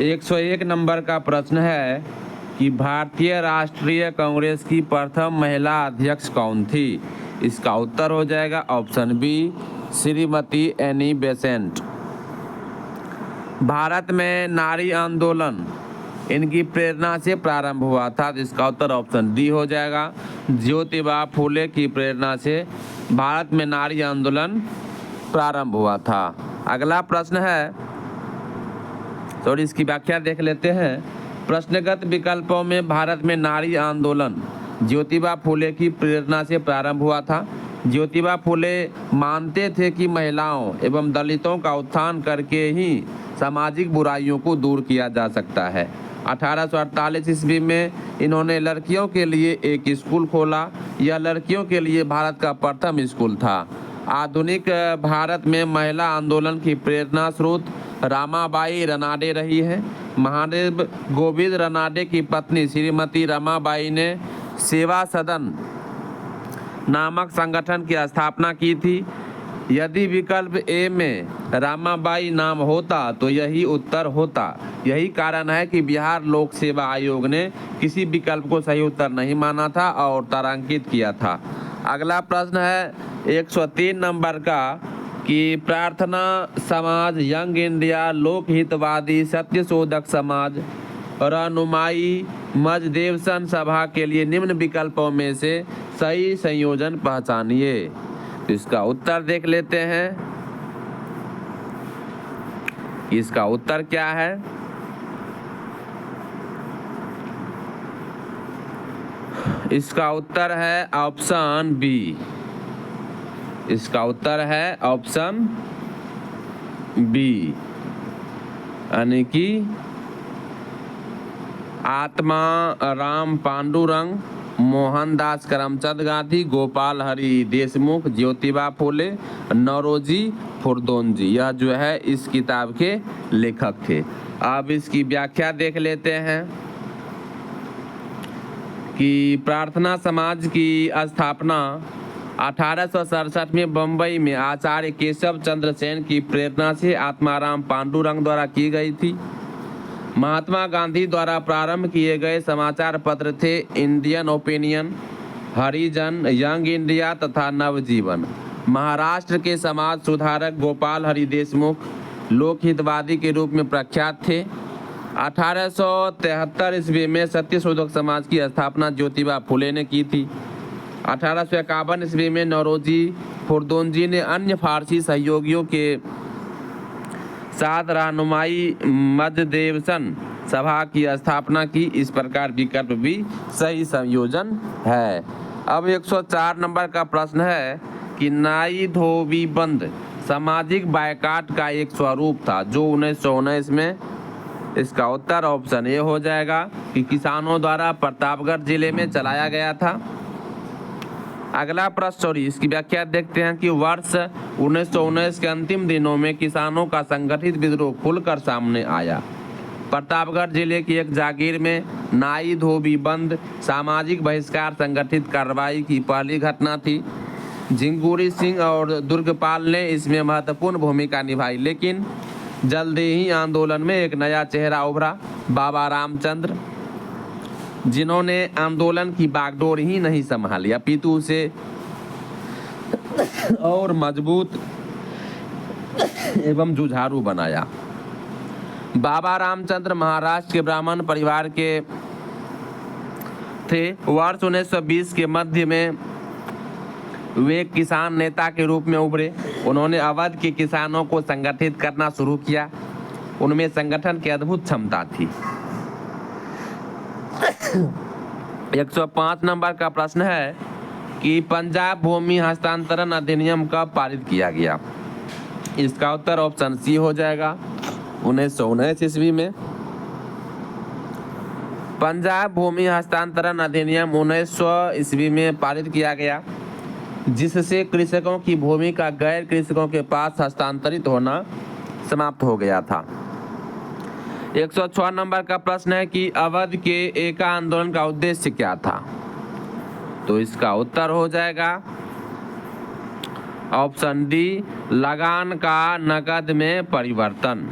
101 number का प्रश्न है कि भारतीय राष्ट्रीय कांग्रेस की प्रथम महिला अध्यक्ष कौन थी? इसका उत्तर हो जाएगा option B, Shrimati Annie Besant. Bharat में नारी आंदोलन इनकी प्रेरणा से प्रारंभ हुआ था, तो इसका उत्तर ऑप्शन डी हो जाएगा, ज्योतिबा फूले की प्रेरणा से भारत में नारी आंदोलन प्रारंभ हुआ था। अगला प्रश्न है, सॉरी इसकी व्याख्या देख लेते हैं। प्रश्नगत विकल्पों में भारत में नारी आंदोलन ज्योतिबा फूले की प्रेरणा से प्रारंभ हुआ था। ज्योतिबा फूले मानते थे कि महिलाओं एवं दलितों का उत्थान करके ही सामाजिक बुराइयों को दूर किया जा सकता है। 1848 ईस्वी में इन्होंने लड़कियों के लिए एक स्कूल खोला। यह लड़कियों के लिए भारत का प्रथम स्कूल था। आधुनिक भारत में महिला आंदोलन की प्रेरणा स्रोत रमाबाई रनाडे रही है। महादेव गोविंद रनाडे की पत्नी श्रीमती रमाबाई ने सेवा सदन नामक संगठन की स्थापना की थी। यदि विकल्प ए में रमाबाई नाम होता तो यही उत्तर होता। यही कारण है कि बिहार लोक सेवा आयोग ने किसी विकल्प को सही उत्तर नहीं माना था और तारांकित किया था। अगला प्रश्न है 103 नंबर का कि प्रार्थना समाज, यंग इंडिया, लोकहितवादी, सत्यशोधक समाज, रहनुमाई मजदेवसन सभा के लिए निम्न विकल्पों में से सही संयोजन पहचानिए। इसका उत्तर देख लेते हैं। इसका उत्तर क्या है? इसका उत्तर है ऑप्शन बी। इसका उत्तर है ऑप्शन बी, यानी कि आत्मा राम पांडुरंग, मोहनदास करमचंद गांधी, गोपाल हरि देशमुख, ज्योतिबा फूले, नौरोजी खुर्दोनजी, यह जो है इस किताब के लेखक थे। अब इसकी व्याख्या देख लेते हैं कि प्रार्थना समाज की स्थापना 1867 में बम्बई में आचार्य केशव चंद्र सेन की प्रेरणा से आत्माराम पांडुरंग द्वारा की गई थी। महात्मा गांधी द्वारा प्रारंभ किए गए समाचार पत्र थे इंडियन ओपिनियन, हरिजन, यंग इंडिया तथा नवजीवन। महाराष्ट्र के समाज सुधारक गोपाल हरि देशमुख लोकहितवादी के रूप में प्रख्यात थे। 1873 ईस्वी में सत्यशोधक समाज की स्थापना ज्योतिबा फूले ने की थी। 1851 ईस्वी में नौरोजी खुर्दोनजी ने अन्य फारसी सहयोगियों के साथ रहनुमाई मजदेवसन सभा की स्थापना की। इस प्रकार विकल्प भी सही संयोजन है। अब 104 नंबर का प्रश्न है कि नाई धोबी बंद सामाजिक बायकाट का एक स्वरूप था जो 1919 में। इसका उत्तर ऑप्शन ए हो जाएगा कि किसानों द्वारा प्रतापगढ़ जिले में चलाया गया था। अगला प्रश्न, सॉरी इसकी व्याख्या देखते हैं कि वर्ष 1919 के अंतिम दिनों में किसानों का संगठित विद्रोह खुलकर सामने आया। प्रतापगढ़ जिले की एक जागीर में नाई धोबी बंद सामाजिक बहिष्कार संगठित कार्रवाई की पहली घटना थी। झिंगुरी सिंह और दुर्गपाल ने इसमें महत्वपूर्ण भूमिका निभाई, लेकिन जल्दी ही आंदोलन में एक नया चेहरा उभरा, बाबा रामचंद्र, जिन्होंने आंदोलन की बागडोर ही नहीं संभाली अपितु उसे और मजबूत एवं जुझारू बनाया। बाबा रामचंद्र महाराष्ट्र के ब्राह्मण परिवार के थे। वर्ष 1920 के मध्य में वे किसान नेता के रूप में उभरे। उन्होंने अवध के किसानों को संगठित करना शुरू किया। उनमें संगठन की अद्भुत क्षमता थी। 105 नंबर का प्रश्न है कि पंजाब भूमि हस्तांतरण अधिनियम कब पारित किया गया? इसका उत्तर ऑप्शन सी हो जाएगा 1919 ईस्वी में। पंजाब भूमि हस्तांतरण अधिनियम 1900 ईस्वी में पारित किया गया, जिससे कृषकों की भूमि का गैर कृषकों के पास हस्तांतरित होना समाप्त हो गया था। 106 नंबर का प्रश्न है कि अवध के एका आंदोलन का उद्देश्य क्या था? तो इसका उत्तर हो जाएगा ऑप्शन डी, लगान का नकद में परिवर्तन।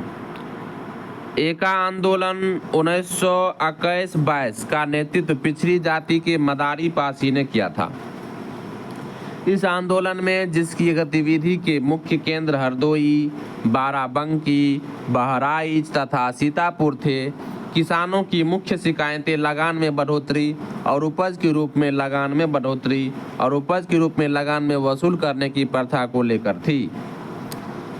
एका आंदोलन 1921-22 का नेतृत्व पिछड़ी जाति के मदारी पासी ने किया था। इस आंदोलन में जिसकी गतिविधि के मुख्य केंद्र हरदोई, बाराबंकी, बहराइच तथा सीतापुर थे, किसानों की मुख्य शिकायतें लगान में बढ़ोतरी और उपज के रूप में लगान में वसूल करने की प्रथा को लेकर थी।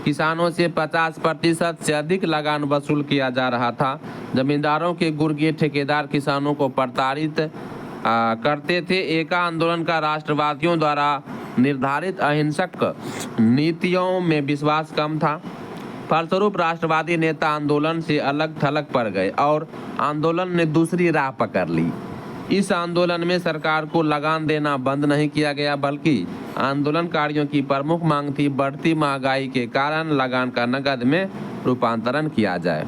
किसानों से 50% से अधिक लगान वसूल किया जा रहा था। जमींदारों के गुर्गे ठेकेदार किसानों को प्रताड़ित करते थे। एका आंदोलन का राष्ट्रवादियों द्वारा निर्धारित अहिंसक नीतियों में विश्वास कम था। फलस्वरूप राष्ट्रवादी नेता आंदोलन से अलग थलग पड़ गए और आंदोलन ने दूसरी राह पकड़ ली। इस आंदोलन में सरकार को लगान देना बंद नहीं किया गया, बल्कि आंदोलनकारियों की प्रमुख मांग थी बढ़ती महंगाई के कारण लगान का नकद में रूपांतरण किया जाए।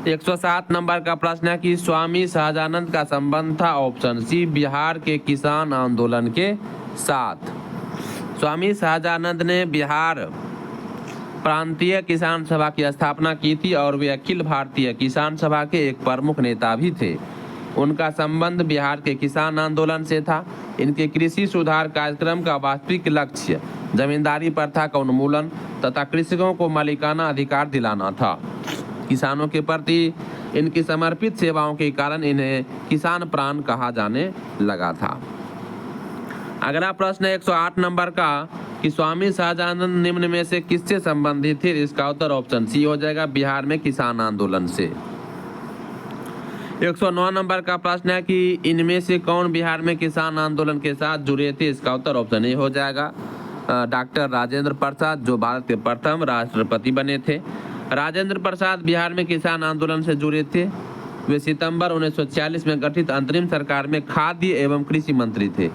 107 नंबर का प्रश्न है कि स्वामी सहजानंद का संबंध था ऑप्शन सी बिहार के किसान आंदोलन के साथ। स्वामी सहजानंद ने बिहार प्रांतीय किसान सभा की स्थापना की थी और वे अखिल भारतीय किसान सभा के एक प्रमुख नेता भी थे। उनका संबंध बिहार के किसान आंदोलन से था। इनके कृषि सुधार कार्यक्रम का वास्तविक लक्ष्य जमींदारी प्रथा का उन्मूलन तथा कृषकों को मालिकाना अधिकार दिलाना था। किसानों के प्रति इनकी समर्पित सेवाओं के कारण इन्हें किसान प्राण कहा जाने लगा था। अगला प्रश्न है 108 नंबर का कि स्वामी सहजानंद निम्न में से किससे संबंधित थे? इसका उत्तर ऑप्शन सी हो जाएगा, बिहार में किसान आंदोलन से। 109 नंबर का प्रश्न है कि इनमें से कौन बिहार में किसान आंदोलन के साथ जुड़े थे? इसका उत्तर ऑप्शन ए हो जाएगा, डॉक्टर राजेंद्र प्रसाद, जो भारत के प्रथम राष्ट्रपति बने थे। राजेंद्र प्रसाद बिहार में किसान आंदोलन से जुड़े थे। वे सितंबर 1946 में गठित अंतरिम सरकार में खाद्य एवं कृषि मंत्री थे।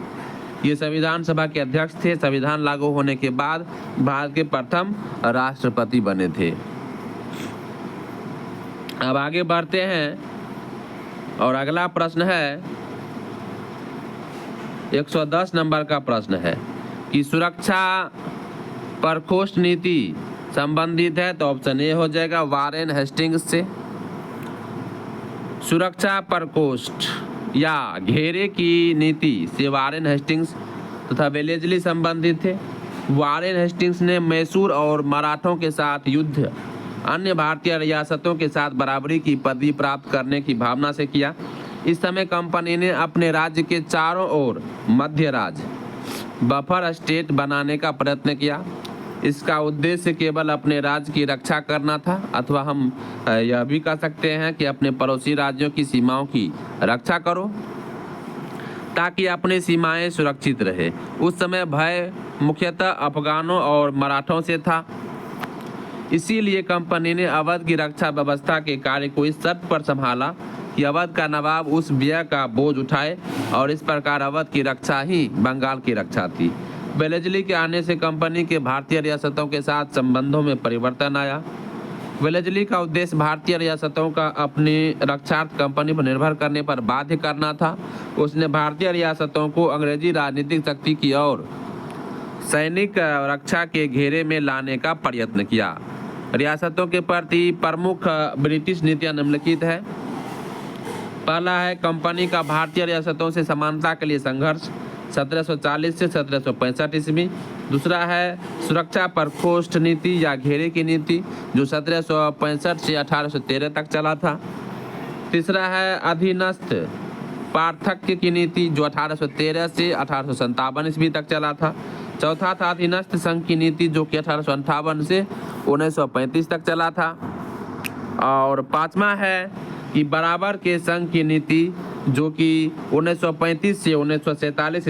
ये संविधान सभा के अध्यक्ष थे। संविधान लागू होने के बाद भारत के प्रथम राष्ट्रपति बने थे। अब आगे बढ़ते हैं और अगला प्रश्न है 110 नंबर का प्रश्न है कि सुरक्षा प्रकोष्ठ नीति संबंधित है, तो ऑप्शन ए हो जाएगा, वारेन हेस्टिंग्स से। सुरक्षा प्रकोष्ठ या घेरे की नीति से वारेन हेस्टिंग्स तथा वेलेस्ली संबंधित थे। वारेन हेस्टिंग्स ने मैसूर और मराठों के साथ युद्ध अन्य भारतीय रियासतों के साथ बराबरी की पदवी प्राप्त करने की भावना से किया। इस समय कंपनी ने अपने राज्य के चारों ओर मध्य राज्य बफर स्टेट बनाने का प्रयत्न किया। इसका उद्देश्य केवल अपने राज्य की रक्षा करना था, अथवा हम यह भी कह सकते हैं कि अपने पड़ोसी राज्यों की सीमाओं की रक्षा करो ताकि अपनी सीमाएं सुरक्षित रहे। उस समय भय मुख्यतः अफगानों और मराठों से था। इसीलिए कंपनी ने अवध की रक्षा व्यवस्था के कार्य को इस शर्त पर संभाला कि अवध का नवाब उस व्यय का बोझ उठाए, और इस प्रकार अवध की रक्षा ही बंगाल की रक्षा थी। वेलेस्ली के आने से कंपनी के भारतीय रियासतों के साथ संबंधों में परिवर्तन आया। वेलेस्ली का उद्देश्य भारतीय रियासतों का अपनी रक्षार्थ कंपनी पर निर्भर करने पर बाध्य करना था। उसने भारतीय रियासतों को अंग्रेजी राजनीतिक शक्ति की ओर सैनिक रक्षा के घेरे में लाने का प्रयत्न किया। रियासतों के प्रति प्रमुख ब्रिटिश नीतियां निम्नलिखित है। पहला है कंपनी का भारतीय रियासतों से समानता के लिए संघर्ष 1740 से 1765 ईस्वी। दूसरा है सुरक्षा प्रकोष्ठ नीति या घेरे की नीति, जो 1765 से 1813 तक चला था। तीसरा है अधीनस्थ पार्थक्य की नीति, जो 1813 से 1857 ईस्वी तक चला था। चौथा था अधीनस्थ संघ की नीति, जो कि 1858 से 1935 तक चला था। और पांचवा है कि बराबर के संघ की नीति, जो कि 1935 से 1947